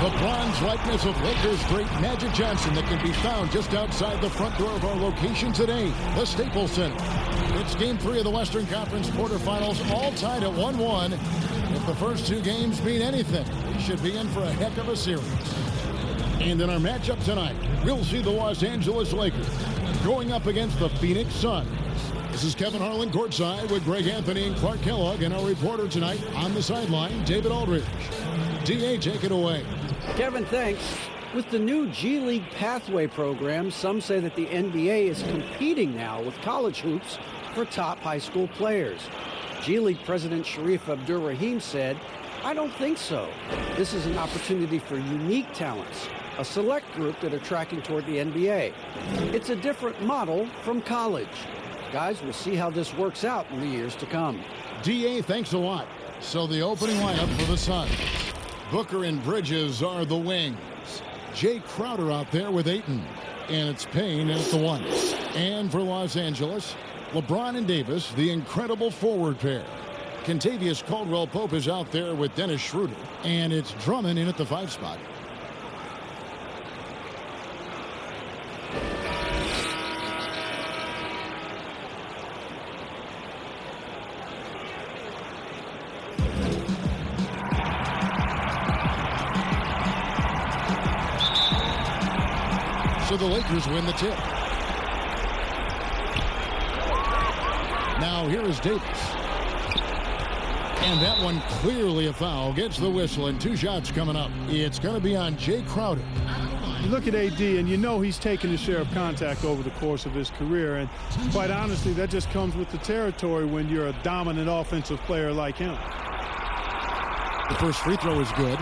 The bronze likeness of Lakers great Magic Johnson that can be found just outside the front door of our location today, the Staples Center. It's Game 3 of the Western Conference quarterfinals, all tied at 1-1. If the first two games mean anything, we should be in for a heck of a series. And in our matchup tonight, we'll see the Los Angeles Lakers going up against the Phoenix Suns. This is Kevin Harlan courtside with Greg Anthony and Clark Kellogg, and our reporter tonight on the sideline, David Aldridge. DA, take it away. Kevin, thanks. With the new G League Pathway program, some say that the NBA is competing now with college hoops for top high school players. G League President Sharif Abdur-Rahim said, "I don't think so. This is an opportunity for unique talents, a select group that are tracking toward the NBA. It's a different model from college. Guys, we'll see how this works out in the years to come." DA, thanks a lot. So the opening lineup for the Suns. Booker and Bridges are the wings. Jay Crowder out there with Ayton. And it's Payne at the one. And for Los Angeles, LeBron and Davis, the incredible forward pair. Kentavious Caldwell-Pope is out there with Dennis Schroeder. And it's Drummond in at the 5 spot. So the Lakers win the tip. Now here is Davis. And that one clearly a foul. Gets the whistle and 2 shots coming up. It's going to be on Jay Crowder. You look at AD and you know he's taken his share of contact over the course of his career. And quite honestly, that just comes with the territory when you're a dominant offensive player like him. The first free throw is good.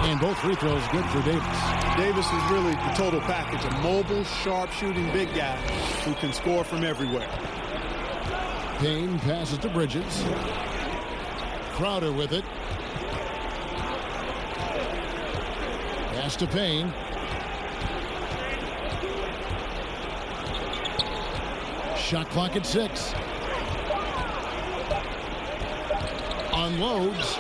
And both free throws good for Davis. Davis is really the total package. A mobile, sharp-shooting big guy who can score from everywhere. Payne passes to Bridges. Crowder with it. Pass to Payne. Shot clock at 6. Unloads.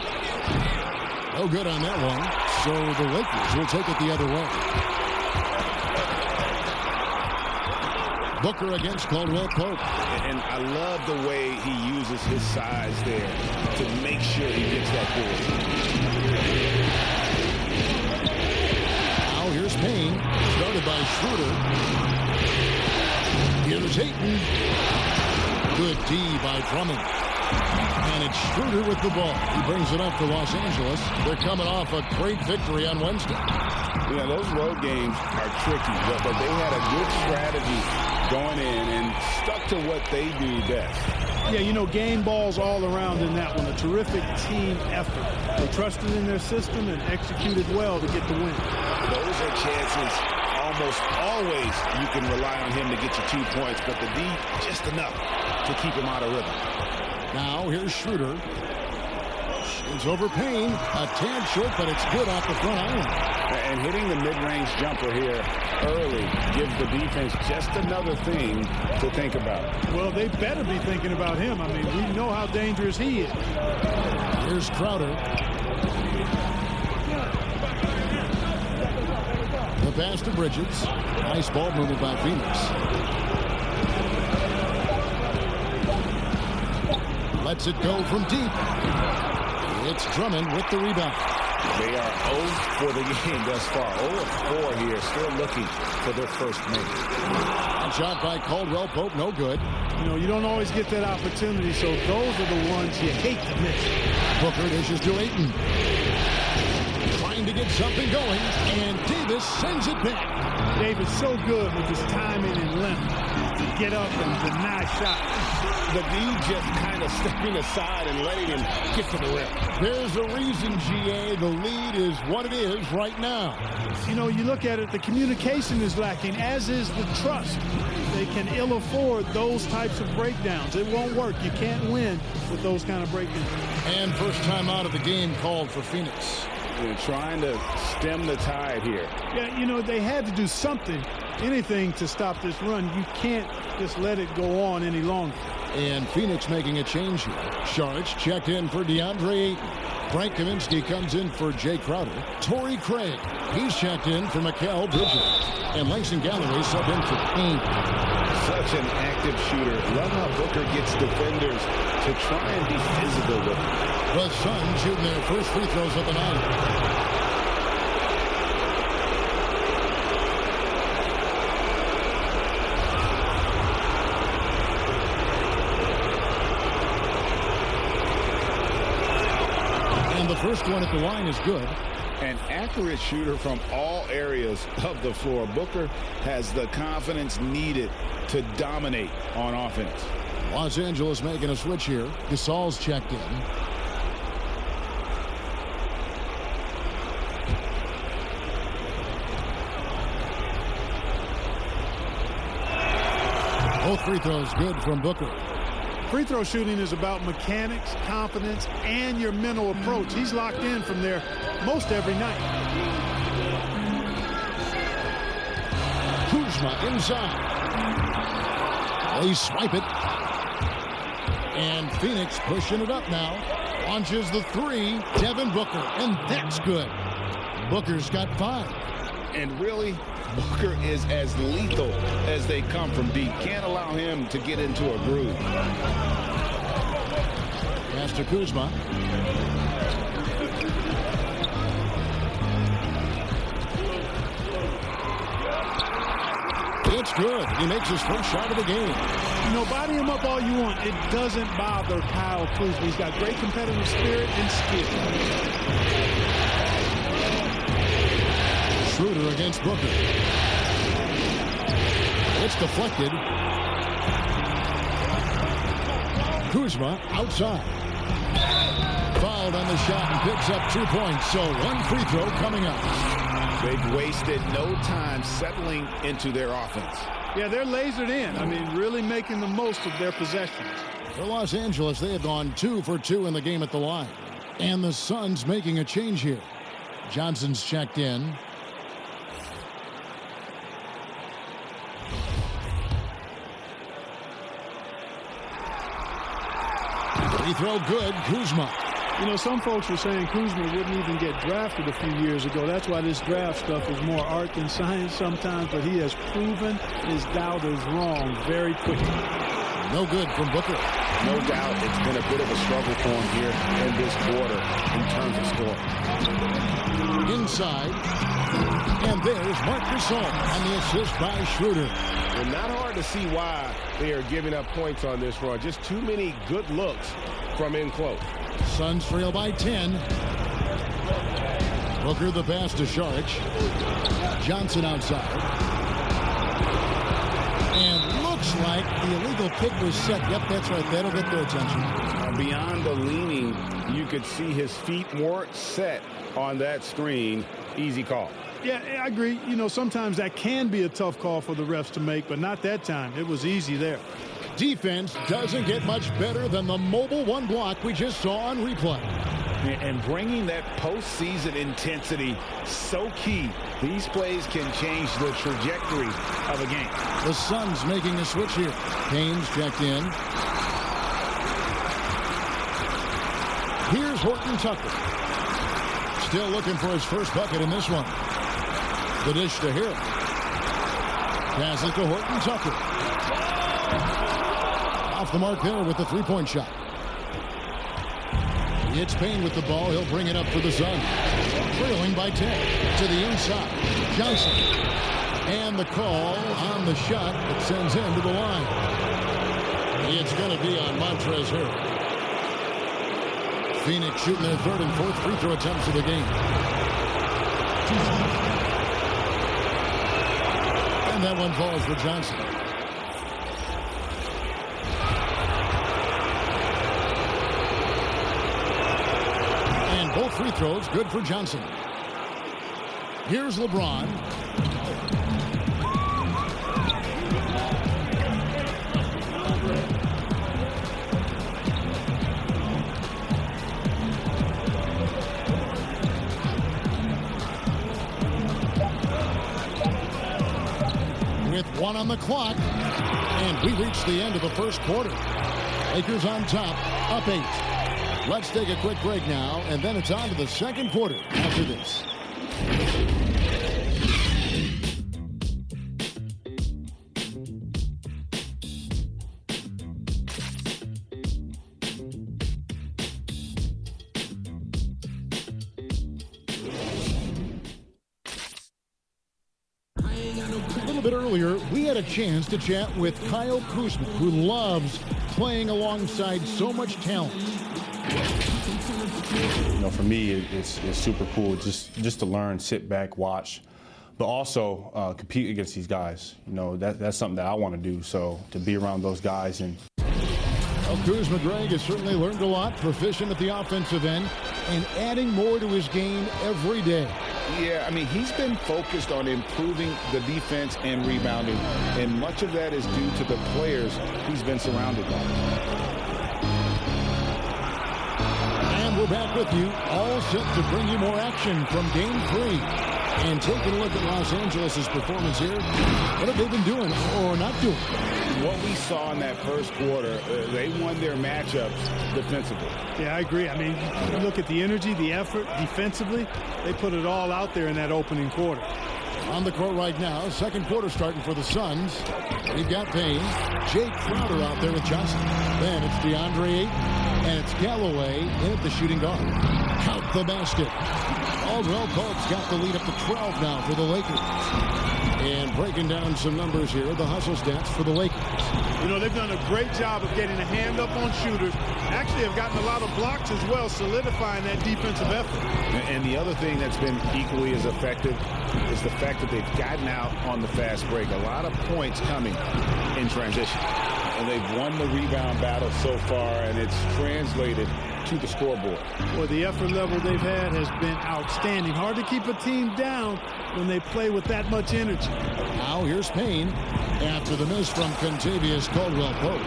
No good on that one. So the Lakers will take it the other way. Booker against Caldwell-Pope. And I love the way he uses his size there to make sure he gets that board. Now here's Payne. Started by Schroeder. Here's Ayton. Good D by Drummond. And it's Schroeder with the ball. He brings it up to Los Angeles. They're coming off a great victory on Wednesday. Yeah, those road games are tricky, but they had a good strategy going in and stuck to what they do best. Yeah, you know, game balls all around in that one. A terrific team effort. They trusted in their system and executed well to get the win. Those are chances almost always you can rely on him to get you 2 points, but the D just enough to keep him out of rhythm. Now here's Schroeder. Shoots over Payne. A tad short, but it's good off the front iron. And hitting the mid-range jumper here early gives the defense just another thing to think about. Well, they better be thinking about him. I mean, we know how dangerous he is. Here's Crowder. The pass to Bridges. Nice ball movement by Phoenix. Lets it go from deep. It's Drummond with the rebound. They are 0 for the game thus far. 0-4 here, still looking for their first make. Shot by Caldwell-Pope, no good. You know, you don't always get that opportunity, so those are the ones you hate to miss. Booker dishes to Ayton. Trying to get something going, and Davis sends it back. Davis so good with his timing and length to get up and deny shots. The D just kind of stepping aside and letting him get to the rim. There's a reason, GA, the lead is what it is right now. You know, you look at it, the communication is lacking, as is the trust. They can ill afford those types of breakdowns. It won't work. You can't win with those kind of breakdowns. And first time out of the game called for Phoenix. And trying to stem the tide here. Yeah, you know, they had to do something, anything to stop this run. You can't just let it go on any longer. And Phoenix making a change here. Sharch checked in for DeAndre Ayton. Frank Kaminsky comes in for Jay Crowder. Torrey Craig, he's checked in for Mikal Bridges. And Langston Galloway subbed in for Payne. Such an active shooter. Love how Booker gets defenders to try and be physical with him. The Suns shooting their first free throws of the night. The first one at the line is good. An accurate shooter from all areas of the floor. Booker has the confidence needed to dominate on offense. Los Angeles making a switch here. Gasol's checked in. Both free throws good from Booker. Free throw shooting is about mechanics, confidence, and your mental approach. He's locked in from there most every night. Kuzma inside. They swipe it. And Phoenix pushing it up now. Launches the three. Devin Booker. And that's good. Booker's got 5. And really, Booker is as lethal as they come from deep. Can't allow him to get into a groove. Pass to Kuzma. It's good. He makes his first shot of the game. You know, body him up all you want. It doesn't bother Kyle Kuzma. He's got great competitive spirit and skill. Schroeder against Booker. It's deflected. Kuzma outside. Fouled on the shot and picks up 2 points. So one free throw coming up. They've wasted no time settling into their offense. Yeah, they're lasered in. I mean, really making the most of their possessions. For Los Angeles, they have gone 2 for 2 in the game at the line. And the Suns making a change here. Johnson's checked in. Free throw good. Kuzma. You know, some folks were saying Kuzma wouldn't even get drafted a few years ago. That's why this draft stuff is more art than science sometimes. But he has proven his doubters wrong very quickly. No good from Booker. No doubt it's been a bit of a struggle for him here in this quarter in terms of score. Inside. And there's Marc Gasol on the assist by Schroeder. And not hard to see why they are giving up points on this run. Just too many good looks from in close. Suns trail by 10. Booker the pass to Sharch. Johnson outside. And looks like the illegal kick was set. Yep, that's right. That'll get their attention. Beyond the leaning, you could see his feet weren't set on that screen. Easy call. Yeah, I agree. You know, sometimes that can be a tough call for the refs to make, but not that time. It was easy there. Defense doesn't get much better than the mobile one block we just saw on replay. And bringing that postseason intensity, so key. These plays can change the trajectory of a game. The Suns making a switch here. Haynes checked in. Here's Horton Tucker. Still looking for his first bucket in this one. The dish to Harrell. Pass it to Horton Tucker. Off the mark there with the three-point shot. It's Payne with the ball. He'll bring it up for the Suns. Trailing by 10 to the inside. Johnson. And the call on the shot that sends him to the line. It's going to be on Montrezl Harrell. Phoenix shooting their third and fourth free throw attempts of the game. And that one falls for Johnson. And both free throws good for Johnson. Here's LeBron. 1 on the clock. And we reach the end of the first quarter. Lakers on top, up 8. Let's take a quick break now, and then it's on to the second quarter after this. A little bit earlier, we had a chance to chat with Kyle Kuzma, who loves playing alongside so much talent. You know, for me, it's super cool just to learn, sit back, watch, but also compete against these guys. You know, that's something that I want to do. So to be around those guys and. Well, Kuzma Greg has certainly learned a lot, proficient at the offensive end, and adding more to his game every day. Yeah, I mean, he's been focused on improving the defense and rebounding, and much of that is due to the players he's been surrounded by. And we're back with you, all set to bring you more action from Game 3. And taking a look at Los Angeles' performance here, what have they been doing or not doing? What we saw in that first quarter, they won their matchups defensively. Yeah, I agree. I mean, you look at the energy, the effort defensively, they put it all out there in that opening quarter. On the court right now, second quarter starting for the Suns. We've got Payne, Jake Crowder out there with Johnson. Then it's DeAndre Ayton, and it's Galloway in at the shooting guard. Count the basket. Caldwell Pope's got the lead up to 12 now for the Lakers. And breaking down some numbers here, the hustle stats for the Lakers. You know, they've done a great job of getting a hand up on shooters. Actually have gotten a lot of blocks as well, solidifying that defensive effort. And the other thing that's been equally as effective is the fact that they've gotten out on the fast break. A lot of points coming in transition. And they've won the rebound battle so far, and it's translated to the scoreboard. Well, the effort level they've had has been outstanding. Hard to keep a team down when they play with that much energy. Now here's Payne after the miss from Contavious Caldwell-Pope.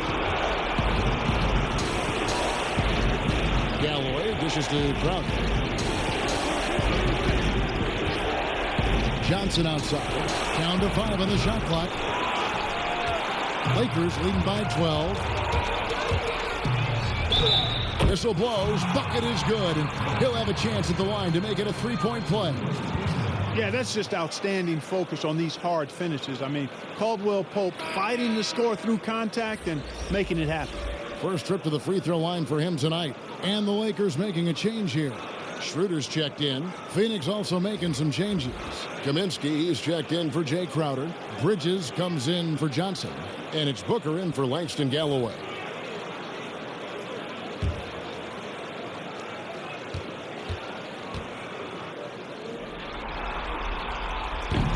Galloway dishes to Crowder. Johnson outside. Down to 5 on the shot clock. Lakers leading by 12. Whistle blows. Bucket is good, and he'll have a chance at the line to make it a three-point play. Yeah, that's just outstanding focus on these hard finishes. I mean, Caldwell-Pope fighting the score through contact and making it happen. First trip to the free throw line for him tonight. And the Lakers making a change here. Schroeder's checked in. Phoenix also making some changes. Kaminsky is checked in for Jay Crowder. Bridges comes in for Johnson. And it's Booker in for Langston Galloway.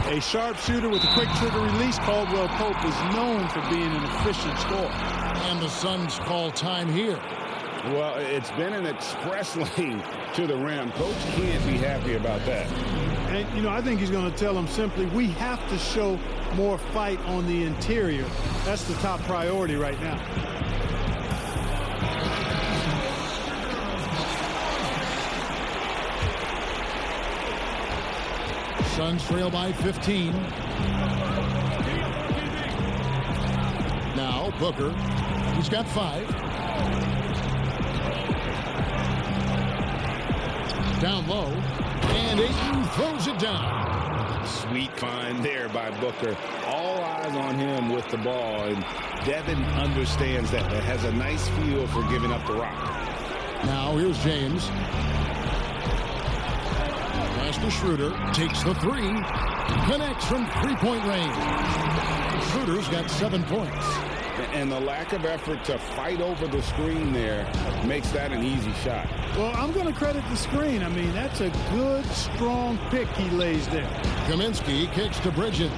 A sharp shooter with a quick trigger release, Caldwell-Pope is known for being an efficient scorer. And the Suns call time here. Well, it's been an express lane to the rim. Coach can't be happy about that. And, you know, I think he's going to tell them simply, we have to show more fight on the interior. That's the top priority right now. Suns trail by 15. Now Booker. He's got 5. Down low. And Ayton throws it down. Sweet find there by Booker. All eyes on him with the ball. And Devin understands that. That has a nice feel for giving up the rock. Now here's James. Pass to Schroeder. Takes the 3. Connects from three-point range. Schroeder's got 7 points. And the lack of effort to fight over the screen there makes that an easy shot. Well, I'm going to credit the screen. I mean, that's a good, strong pick he lays there. Kaminsky kicks to Bridges.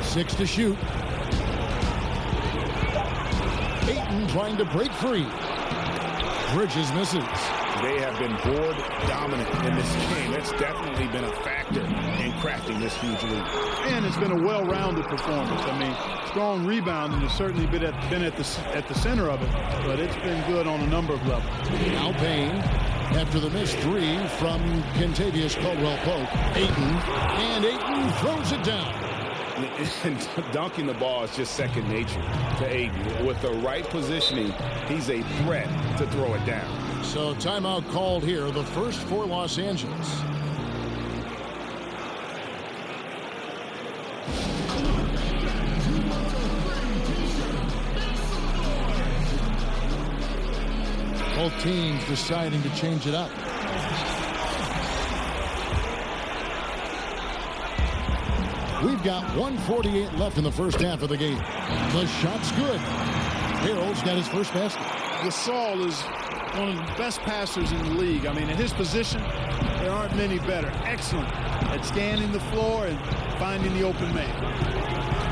Six to shoot. Ayton trying to break free. Bridges misses. They have been board dominant in this game. That's definitely been a factor in crafting this huge lead. And it's been a well-rounded performance. I mean, strong rebounding has certainly been at the center of it, but it's been good on a number of levels. Now Payne After the missed three from Kentavious Caldwell-Pope, and Ayton throws it down. And dunking the ball is just second nature to Ayton. With the right positioning, he's a threat to throw it down. So timeout called here, the first for Los Angeles. Both teams deciding to change it up. We've got 1:48 left in the first half of the game. The shot's good. Harrell's got his first basket. Gasol is one of the best passers in the league. I mean, at his position, there aren't many better. Excellent at scanning the floor and finding the open man.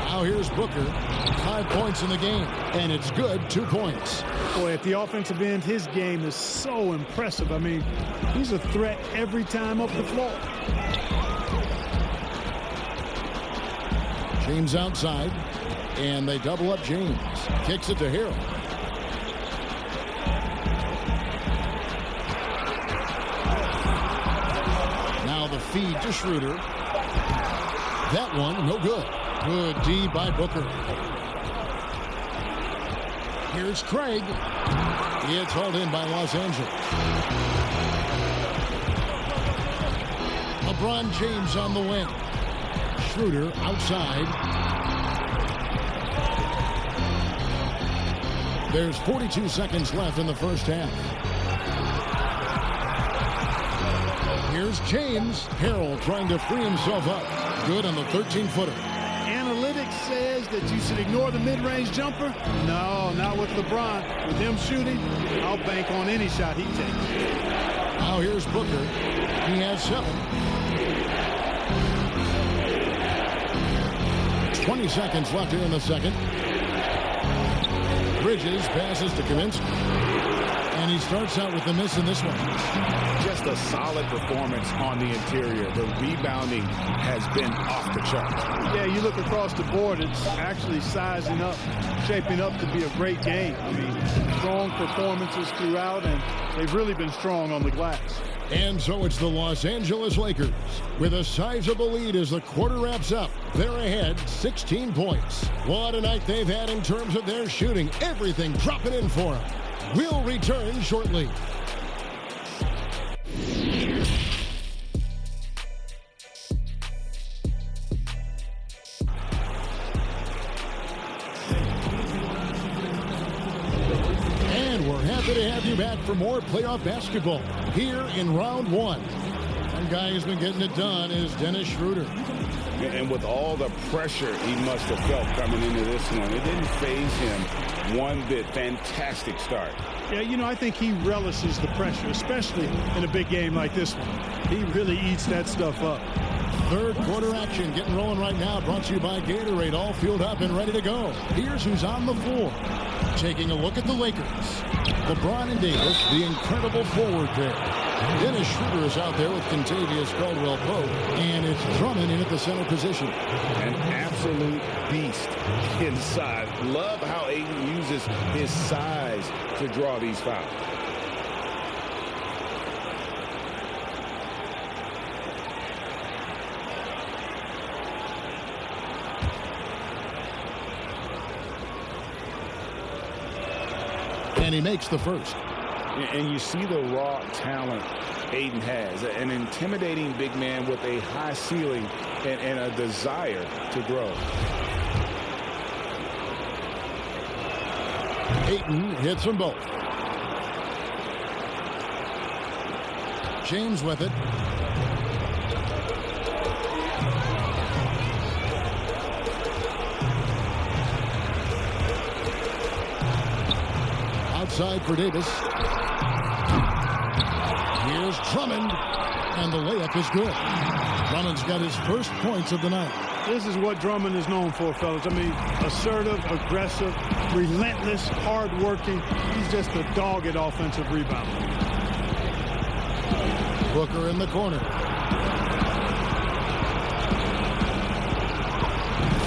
Now here's Booker. 5 points in the game, and it's good. 2 points. Boy, at the offensive end, his game is so impressive. I mean, he's a threat every time up the floor. James outside, and they double up James. Kicks it to Harrell. Now the feed to Schroeder. That one, no good. Good D by Booker. Here's Craig. It's hauled in by Los Angeles. LeBron James on the wing. Schroeder outside. There's 42 seconds left in the first half. Here's James. Harrell trying to free himself up. Good on the 13-footer. Analytics says that you should ignore the mid-range jumper. No, not with LeBron. With him shooting, I'll bank on any shot he takes. Now here's Booker. He has 7. 20 seconds left here in the second. Bridges passes to Kaminsky. And he starts out with the miss in this one. Just a solid performance on the interior. The rebounding has been off the charts. Yeah, you look across the board, it's actually sizing up, shaping up to be a great game. I mean, strong performances throughout, and they've really been strong on the glass. And so it's the Los Angeles Lakers with a sizable lead as the quarter wraps up. They're ahead 16 points. What a night they've had in terms of their shooting. Everything dropping in for them. We'll return shortly. And we're happy to have you back for more playoff basketball here in round 1. One guy who's been getting it done is Dennis Schroeder. And with all the pressure he must have felt coming into this one, it didn't faze him one bit. Fantastic start. Yeah, you know, I think he relishes the pressure, especially in a big game like this one. He really eats that stuff up. Third quarter action getting rolling right now, brought to you by Gatorade, all fueled up and ready to go. Here's who's on the floor. Taking a look at the Lakers. LeBron and Davis, the incredible forward pair. Dennis Schroeder is out there with Kentavious Caldwell-Pope, and it's Drummond in at the center position. An absolute beast inside. Love how Ayton uses his size to draw these fouls. And he makes the first. And you see the raw talent Ayton has. An intimidating big man with a high ceiling and a desire to grow. Ayton hits them both. James with it. Outside for Davis. Here's Drummond, and the layup is good. Drummond's got his first points of the night. This is what Drummond is known for, fellas. I mean, assertive, aggressive, relentless, hard-working. He's just a dogged offensive rebounder. Booker in the corner.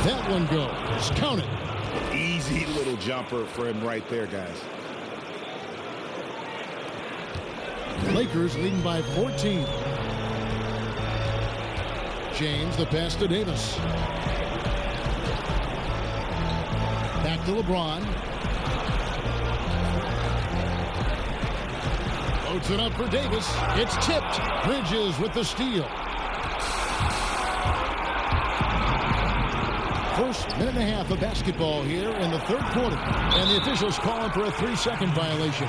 That one goes. Count it. Easy little jumper for him right there, guys. Lakers leading by 14. James, the pass to Davis. Back to LeBron. Loads it up for Davis. It's tipped. Bridges with the steal. First minute and a half of basketball here in the third quarter. And the officials calling for a 3-second violation.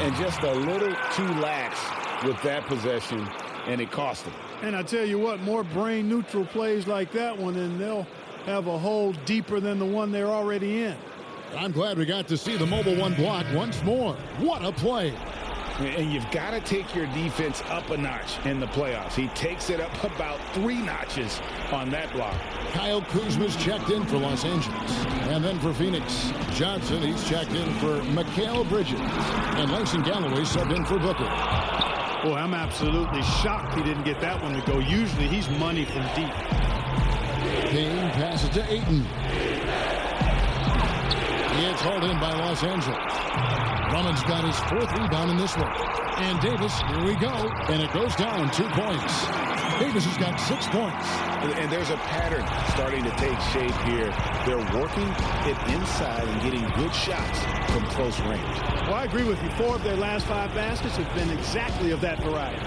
And just a little too lax with that possession, and it cost them. And I tell you what, more brain-neutral plays like that one, and they'll have a hole deeper than the one they're already in. I'm glad we got to see the mobile one block once more. What a play. And you've got to take your defense up a notch in the playoffs. He takes it up about 3 notches on that block. Kyle Kuzma's checked in for Los Angeles. And then for Phoenix, Johnson, he's checked in for Mikal Bridges. And Langston Galloway subbed in for Booker. Boy, I'm absolutely shocked he didn't get that one to go. Usually he's money from deep. Payne passes to Ayton. It's hauled in by Los Angeles. Drummond's got his 4th rebound in this one. And Davis, here we go. And it goes down 2 points. Davis has got 6 points. And there's a pattern starting to take shape here. They're working it inside and getting good shots from close range. Well, I agree with you. 4 of their last 5 baskets have been exactly of that variety.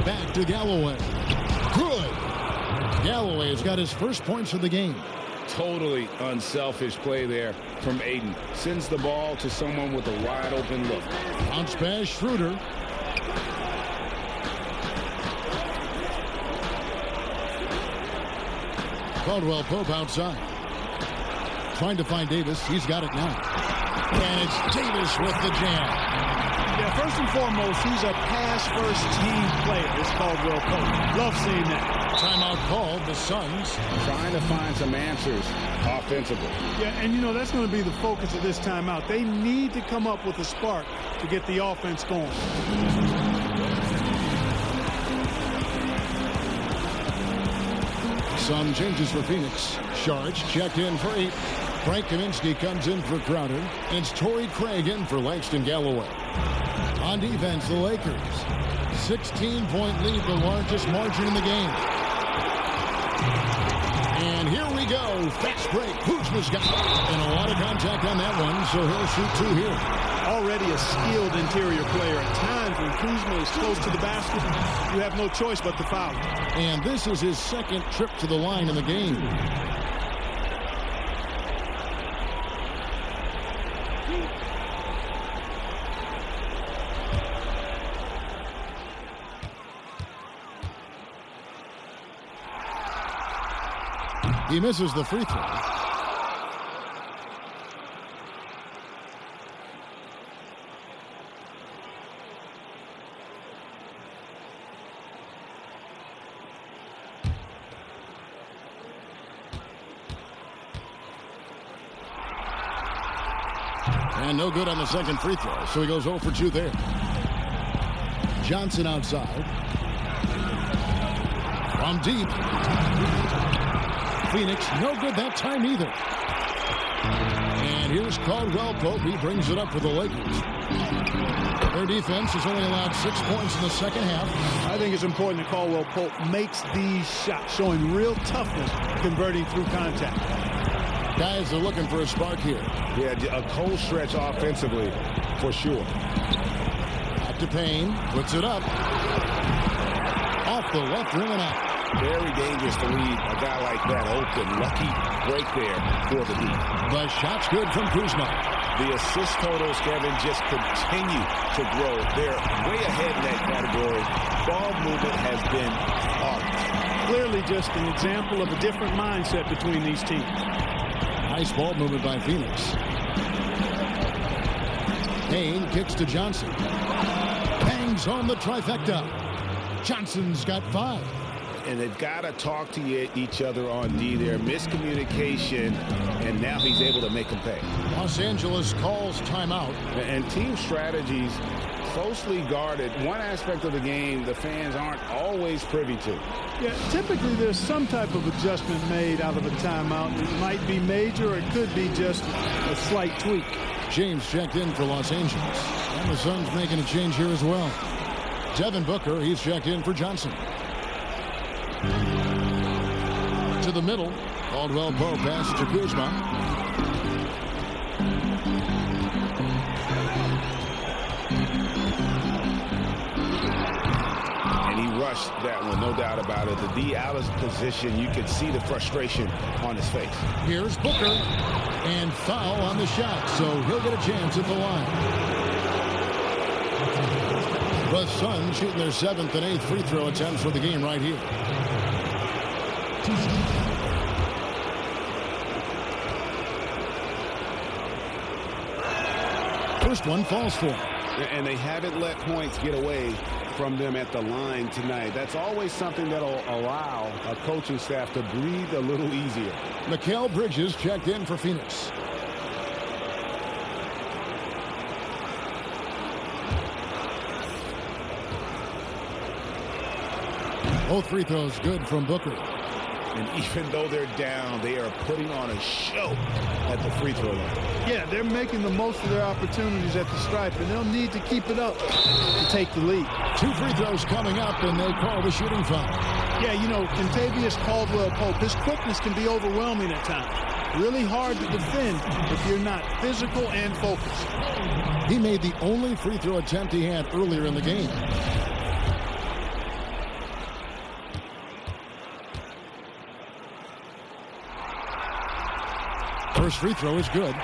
Back to Galloway. Good. Galloway has got his first points of the game. Totally unselfish play there from Ayton. Sends the ball to someone with a wide open look. Bounce pass, Schroeder. Caldwell Pope outside. Trying to find Davis. He's got it now. And it's Davis with the jam. Yeah, first and foremost, he's a pass-first team player. It's Caldwell Pope. Love seeing that. Timeout called, the Suns. Trying to find some answers offensively. Yeah, and you know, that's going to be the focus of this timeout. They need to come up with a spark to get the offense going. Some changes for Phoenix. Sharge checked in for 8. Frank Kaminsky comes in for Crowder. It's Torrey Craig in for Langston Galloway. On defense, the Lakers. 16-point lead, the largest margin in the game. And here we go. Fast break. Kuzma's got it. And a lot of contact on that one, so he'll shoot 2 here. Already a skilled interior player. At times when Kuzma is close to the basket, you have no choice but to foul. And this is his 2nd trip to the line in the game. He misses the free throw. And no good on the 2nd free throw, so he goes 0 for 2 there. Johnson outside. From deep. Phoenix, no good that time either. And here's Caldwell Pope. He brings it up for the Lakers. Their defense has only allowed 6 points in the second half. I think it's important that Caldwell Pope makes these shots, showing real toughness, converting through contact. Guys are looking for a spark here. Yeah, a cold stretch offensively, for sure. Back to Payne. Puts it up. Off the left rim and out. Very dangerous to leave a guy like that open. Lucky break there for the deep. The shot's good from Kuzma. The assist totals, Kevin, just continue to grow. They're way ahead in that category. Ball movement has been marvelous. Clearly just an example of a different mindset between these teams. Nice ball movement by Phoenix. Payne kicks to Johnson. Bangs home the trifecta. Johnson's got 5. And they've got to talk to each other on D there. Miscommunication, and now he's able to make them pay. Los Angeles calls timeout. And team strategies closely guarded. One aspect of the game the fans aren't always privy to. Yeah, typically there's some type of adjustment made out of a timeout. It might be major, or it could be just a slight tweak. James checked in for Los Angeles. And the Suns making a change here as well. Devin Booker, he's checked in for Johnson. To the middle. Caldwell Pope passes to Kuzma. And he rushed that one, no doubt about it. The D out of position, you could see the frustration on his face. Here's Booker. And foul on the shot, so he'll get a chance at the line. The Suns shooting their 7th and 8th free throw attempts for the game right here. First one falls for. And they haven't let points get away from them at the line tonight. That's always something that'll allow a coaching staff to breathe a little easier. Mikal Bridges checked in for Phoenix. Both free throws good from Booker. And even though they're down, they are putting on a show at the free throw line. Yeah, they're making the most of their opportunities at the stripe, and they'll need to keep it up to take the lead. 2 free throws coming up, and they call the shooting foul. Yeah, you know, Kentavious Caldwell-Pope, his quickness can be overwhelming at times. Really hard to defend if you're not physical and focused. He made the only free throw attempt he had earlier in the game. First free throw is good.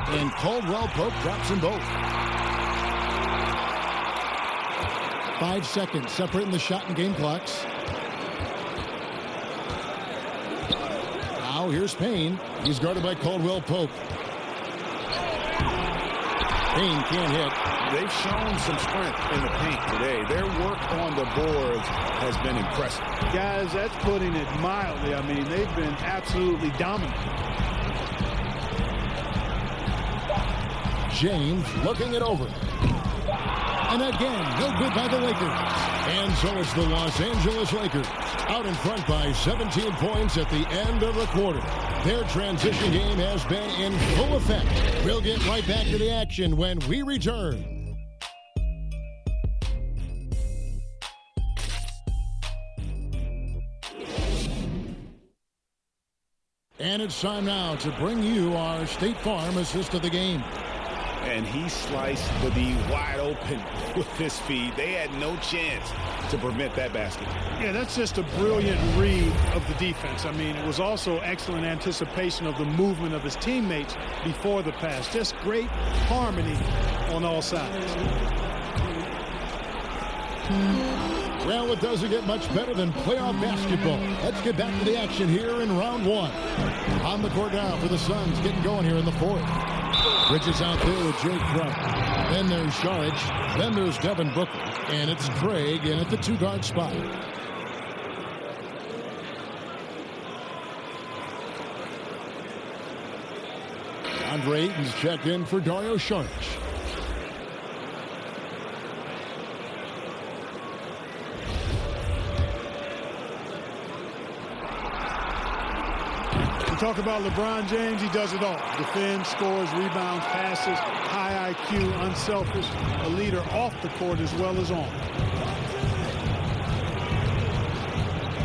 And Caldwell Pope drops them both. 5 seconds separating the shot and game clocks. Now here's Payne. He's guarded by Caldwell Pope. Payne can't hit. They've shown some strength in the paint today. Their work on the boards has been impressive. Guys, that's putting it mildly. I mean, they've been absolutely dominant. James looking it over. And again, no good by the Lakers. And so it's the Los Angeles Lakers out in front by 17 points at the end of the quarter. Their transition game has been in full effect. We'll get right back to the action when we return. And it's time now to bring you our State Farm assist of the game. And he sliced the D wide open with his feed. They had no chance to prevent that basket. Yeah, that's just a brilliant read of the defense. I mean, it was also excellent anticipation of the movement of his teammates before the pass. Just great harmony on all sides. Well, it doesn't get much better than playoff basketball. Let's get back to the action here in round 1. On the court now for the Suns, getting going here in the 4th. Bridges out there with Jake Crump. Then there's Saric. Then there's Devin Booker. And it's Craig in at the 2-guard spot. Andre Ayton's checked in for Dario Saric. Talk about LeBron James, he does it all. Defends, scores, rebounds, passes, high IQ, unselfish, a leader off the court as well as on.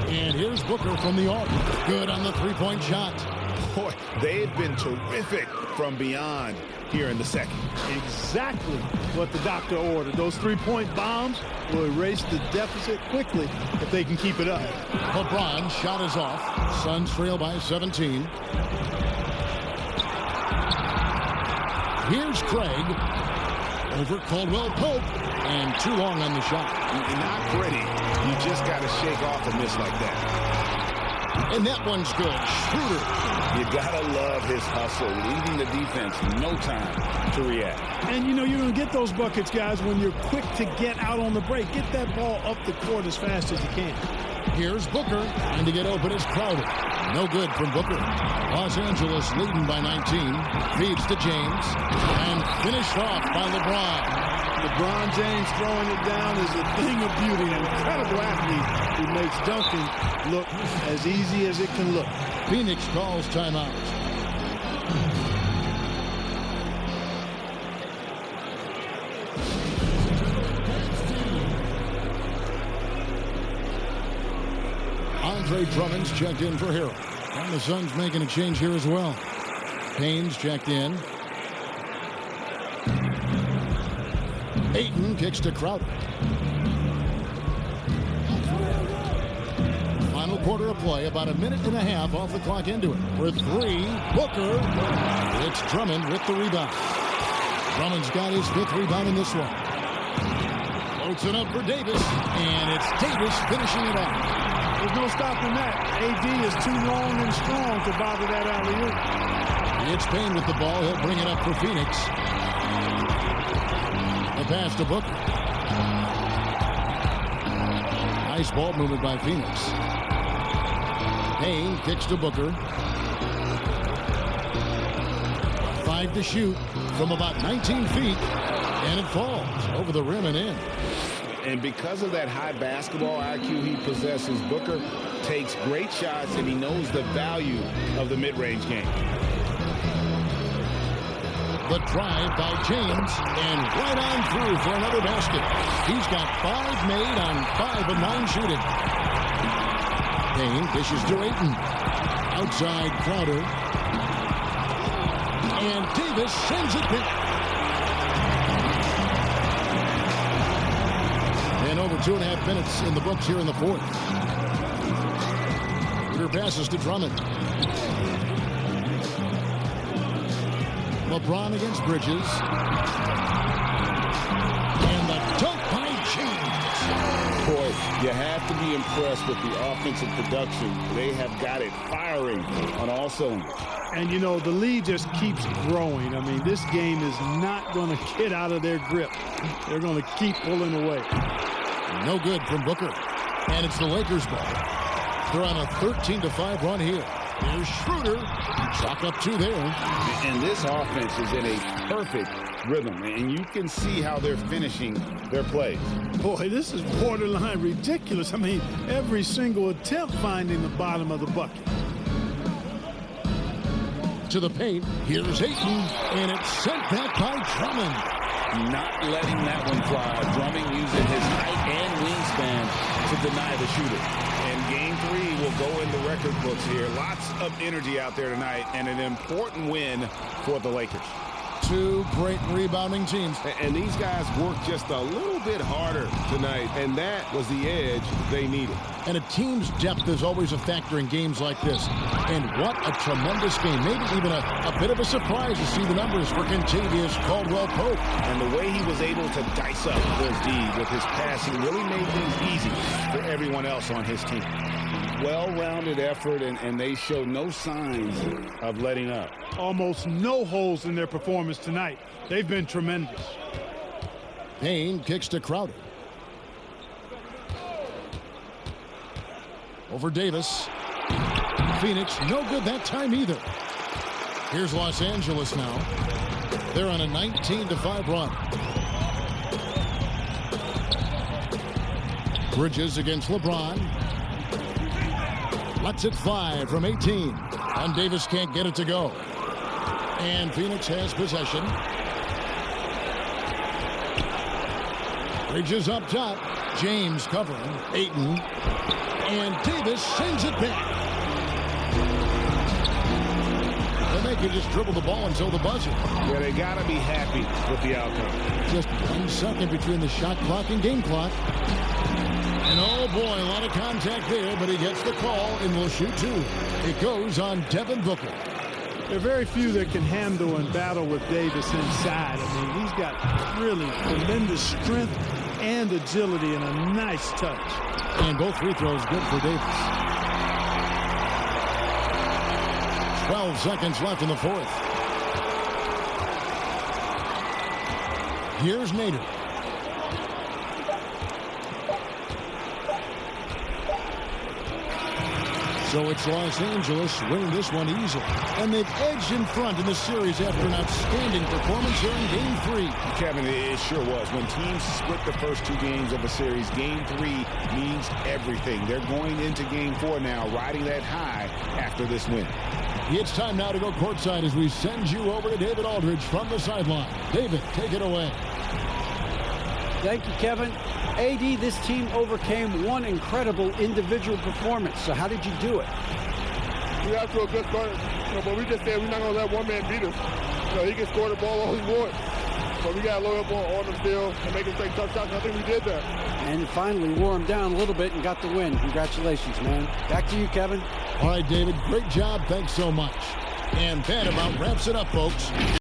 And here's Booker from the arc. Good on the 3-point shot. Boy, they've been terrific from beyond here in the second. Exactly what the doctor ordered. Those 3-point bombs will erase the deficit quickly if they can keep it up. LeBron shot is off. Suns trail by 17. Here's Craig. Over Caldwell Pope. And too long on the shot. Not pretty. You just got to shake off a miss like that. And that one's good. Schroeder. You gotta love his hustle, leaving the defense no time to react. And you know you're going to get those buckets, guys, when you're quick to get out on the break. Get that ball up the court as fast as you can. Here's Booker, trying to get open is Crowder. No good from Booker. Los Angeles leading by 19. Feeds to James. And finished off by LeBron. LeBron James throwing it down is a thing of beauty. An incredible athlete who makes dunking look as easy as it can look. Phoenix calls timeout. Andre Drummond's checked in for Hero. And the Suns making a change here as well. Payne's checked in. Ayton kicks to Crowder. Final quarter of play, about a minute and a half off the clock into it. For three, Booker. It's Drummond with the rebound. Drummond's got his 5th rebound in this one. Floats it up for Davis, and it's Davis finishing it off. There's no stopping that. AD is too long and strong to bother that alley-oop. It's Payne with the ball. He'll bring it up for Phoenix. The pass to Booker. Nice ball movement by Phoenix. Payne kicks to Booker. 5 to shoot from about 19 feet. And it falls over the rim and in. And because of that high basketball IQ he possesses, Booker takes great shots, and he knows the value of the mid-range game. The drive by James, and right on through for another basket. He's got 5 made on 5 of 9 shooting. Payne dishes to Ayton. Outside Crowder. And Davis sends it back. And over 2.5 minutes in the books here in the 4th. Crowder passes to Drummond. LeBron against Bridges. And the dunk by James. Boy, you have to be impressed with the offensive production. They have got it firing on all cylinders. And, you know, the lead just keeps growing. I mean, this game is not going to get out of their grip. They're going to keep pulling away. No good from Booker. And it's the Lakers ball. They're on a 13-5 run here. Here's Schroeder. Chalk up 2 there. And this offense is in a perfect rhythm. And you can see how they're finishing their plays. Boy, this is borderline ridiculous. I mean, every single attempt finding the bottom of the bucket. To the paint. Here's Ayton. And it's sent back by Drummond. Not letting that one fly. Drummond using his height and wingspan to deny the shooter. And game 3 will go in the record books here. Lots of energy out there tonight, and an important win for the Lakers. 2 great rebounding teams. And these guys worked just a little bit harder tonight, and that was the edge they needed. And a team's depth is always a factor in games like this. And what a tremendous game. Maybe even a bit of a surprise to see the numbers for Kentavious Caldwell-Pope. And the way he was able to dice up his D with his passing really made things easy for everyone else on his team. Well-rounded effort, and they show no signs of letting up. Almost no holes in their performance tonight. They've been tremendous. Payne kicks to Crowder. Over Davis. Phoenix, no good that time either. Here's Los Angeles now. They're on a 19-5 run. Bridges against LeBron. Lets it fly from 18. And Davis can't get it to go. And Phoenix has possession. Bridges up top. James covering. Ayton. And Davis sends it back. And they can just dribble the ball until the buzzer. Yeah, they got to be happy with the outcome. Just 1 second between the shot clock and game clock. And oh boy, a lot of contact there, but he gets the call and will shoot 2. It goes on Devin Booker. There are very few that can handle and battle with Davis inside. I mean, he's got really tremendous strength and agility and a nice touch. And both free throws good for Davis. 12 seconds left in the fourth. Here's Nader. So it's Los Angeles winning this one easily. And they've edged in front in the series after an outstanding performance here in Game 3. Kevin, it sure was. When teams split the first 2 games of a series, Game 3 means everything. They're going into Game 4 now, riding that high after this win. It's time now to go courtside as we send you over to David Aldridge from the sideline. David, take it away. Thank you, Kevin. AD, this team overcame one incredible individual performance. So how did you do it? We got to a good start, but we just said we're not going to let one man beat us. He can score the ball all he wants. So we got to load up on him still and make him take tough shots. And I think we did that. And finally wore him down a little bit and got the win. Congratulations, man. Back to you, Kevin. All right, David, great job. Thanks so much. And that about wraps it up, folks.